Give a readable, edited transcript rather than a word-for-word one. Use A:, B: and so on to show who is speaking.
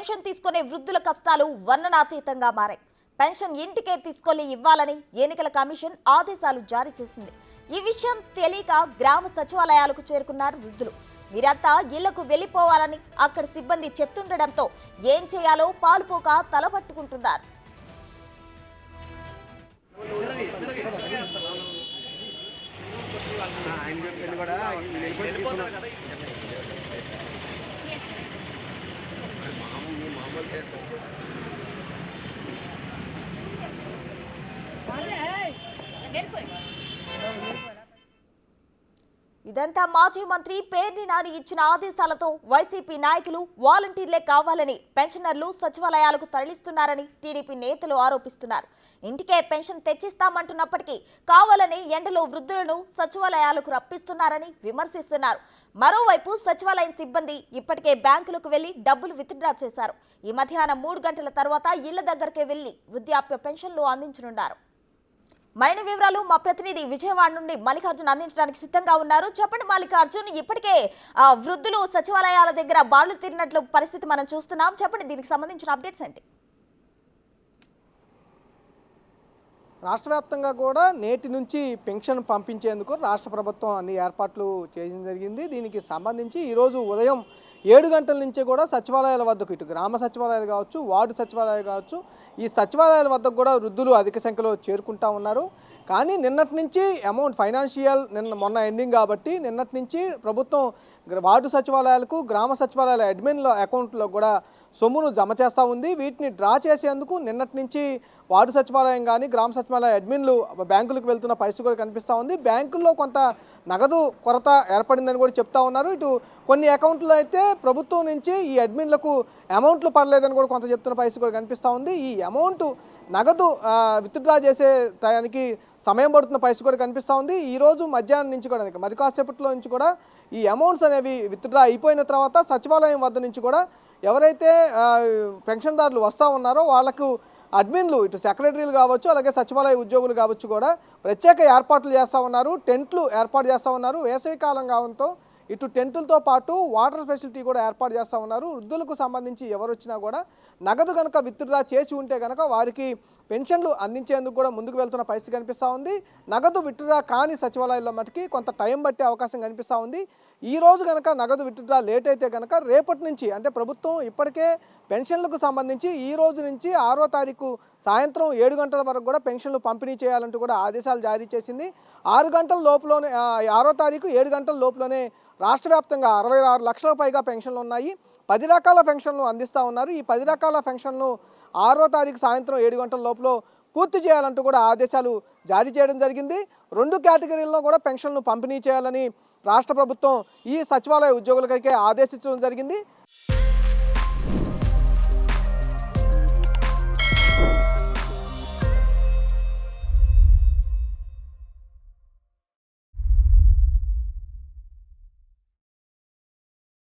A: Pension తీసుకునే వృద్ధుల కష్టాలు వర్ణనాతీతంగా మారాయి. పెన్షన్ ఇంటికే తీసుకొని ఇవ్వాలని ఎన్నికల కమిషన్ ఆదేశాలు జారీ చేసింది. ఈ విషయం తెలియక గ్రామ సచివాలయాలకు చేరుకున్నారు వృద్ధులు. మీరంతా ఇళ్లకు వెళ్లిపోవాలని అక్కడ సిబ్బంది చెప్తుండడంతో ఏం చేయాలో పాలుపోక తలపట్టుకుంటున్నారు. ఇదంతా మాజీ మంత్రి పేర్ని నాని ఇచ్చిన ఆదేశాలతో వైసీపీ నాయకులు వాలంటీర్లే కావాలని పెన్షనర్లు సచివాలయాలకు తరలిస్తున్నారని టీడీపీ నేతలు ఆరోపిస్తున్నారు. ఇంటికే పెన్షన్ తెచ్చిస్తామంటున్నప్పటికీ కావాలని ఎండలో వృద్ధులను సచివాలయాలకు రప్పిస్తున్నారని విమర్శిస్తున్నారు. మరోవైపు సచివాలయం సిబ్బంది ఇప్పటికే బ్యాంకులకు వెళ్లి డబ్బులు విత్డ్రా చేశారు. ఈ మధ్యాహ్నం 3 గంటల తర్వాత ఇళ్ల దగ్గరకే వెళ్లి వృద్ధాప్య పెన్షన్లు అందించనున్నారు. మరిన్ని వివరాలు మా ప్రతినిధి విజయవాడ నుండి మల్లికార్జున్ అందించడానికి సిద్ధంగా ఉన్నారు. చెప్పండి మల్లికార్జున్, ఇప్పటికే వృద్ధులు సచివాలయాల దగ్గర బార్లు తీరినట్లు పరిస్థితి మనం చూస్తున్నాం. చెప్పండి, దీనికి సంబంధించిన అప్డేట్స్ ఏంటి?
B: రాష్ట్ర వ్యాప్తంగా కూడా నేటి నుంచి పెన్షన్ పంపించేందుకు రాష్ట్ర ప్రభుత్వం అన్ని ఏర్పాట్లు చేయడం జరిగింది. దీనికి సంబంధించి ఈరోజు ఉదయం 7 గంటల నుంచి కూడా సచివాలయాల వద్దకు, ఇటు గ్రామ సచివాలయాలు కావచ్చు, వార్డు సచివాలయాలు కావచ్చు, ఈ సచివాలయాల వద్దకు కూడా వృద్ధులు అధిక సంఖ్యలో చేరుకుంటా ఉన్నారు. కానీ నిన్నటి నుంచి అమౌంట్ ఫైనాన్షియల్ మొన్న ఎండింగ్ కాబట్టి నిన్నటి నుంచి ప్రభుత్వం వార్డు సచివాలయాలకు, గ్రామ సచివాలయాల అడ్మిన్ల అకౌంట్లో కూడా సొమ్మును జమ చేస్తూ ఉంది. వీటిని డ్రా చేసేందుకు నిన్నటి నుంచి వార్డు సచివాలయం కానీ గ్రామ సచివాలయ అడ్మిన్లు బ్యాంకులకు వెళ్తున్న పరిస్థితి కూడా కనిపిస్తూ ఉంది. బ్యాంకుల్లో కొంత నగదు కొరత ఏర్పడిందని కూడా చెప్తా ఉన్నారు. ఇటు కొన్ని అకౌంట్లో అయితే ప్రభుత్వం నుంచి ఈ అడ్మిన్లకు అమౌంట్లు పడలేదని కూడా కొంత చెప్తున్న పరిస్థితి కూడా కనిపిస్తూ ఉంది. ఈ అమౌంట్ నగదు విత్డ్రా చేసే టయానికి సమయం పడుతున్న పరిస్థితి కూడా కనిపిస్తూ ఉంది. ఈరోజు మధ్యాహ్నం నుంచి కూడా మరి కాసేపట్లో నుంచి కూడా ఈ అమౌంట్స్ అనేవి విత్డ్రా అయిపోయిన తర్వాత సచివాలయం వద్ద నుంచి కూడా ఎవరైతే పెన్షన్దారులు వస్తూ ఉన్నారో వాళ్లకు అడ్మిన్లు, ఇటు సెక్రటరీలు కావచ్చు, అలాగే సచివాలయ ఉద్యోగులు కావచ్చు కూడా ప్రత్యేక ఏర్పాట్లు చేస్తూ ఉన్నారు. టెంట్లు ఏర్పాటు చేస్తూ ఉన్నారు. వేసవికాలం కావడంతో ఇటు టెంటులతో పాటు వాటర్ ఫెసిలిటీ కూడా ఏర్పాటు చేస్తూ ఉన్నారు. వృద్ధులకు సంబంధించి ఎవరు వచ్చినా కూడా నగదు కనుక విత్డ్రా చేసి ఉంటే కనుక వారికి పెన్షన్లు అందించేందుకు కూడా ముందుకు వెళ్తున్న పరిస్థితి కనిపిస్తూ ఉంది. నగదు విత్డ్రా కాని సచివాలయాల్లో మటుకి కొంత టైం బట్టే అవకాశం కనిపిస్తూ ఉంది. ఈ రోజు కనుక నగదు విత్డ్రా లేట్ అయితే కనుక రేపటి నుంచి, అంటే ప్రభుత్వం ఇప్పటికే పెన్షన్లకు సంబంధించి ఈ రోజు నుంచి 6వ తారీఖు సాయంత్రం 7 గంటల వరకు కూడా పెన్షన్లు పంపిణీ చేయాలంటూ కూడా ఆదేశాలు జారీ చేసింది. 6 గంటల లోపులోనే 6వ తారీఖు 7 గంటల లోపులోనే రాష్ట్ర వ్యాప్తంగా 66 లక్షల పైగా పెన్షన్లు ఉన్నాయి. 10 రకాల పెన్షన్లు అందిస్తూ ఉన్నారు. ఈ 10 రకాల పెన్షన్లు 6వ తారీఖు సాయంత్రం 7 గంటల లోపల పూర్తి చేయాలంటూ కూడా ఆదేశాలు జారీ చేయడం జరిగింది. 2 కేటగిరీల్లో కూడా పెన్షన్లు పంపిణీ చేయాలని రాష్ట్ర ప్రభుత్వం ఈ సచివాలయ ఉద్యోగులకైతే ఆదేశించడం జరిగింది.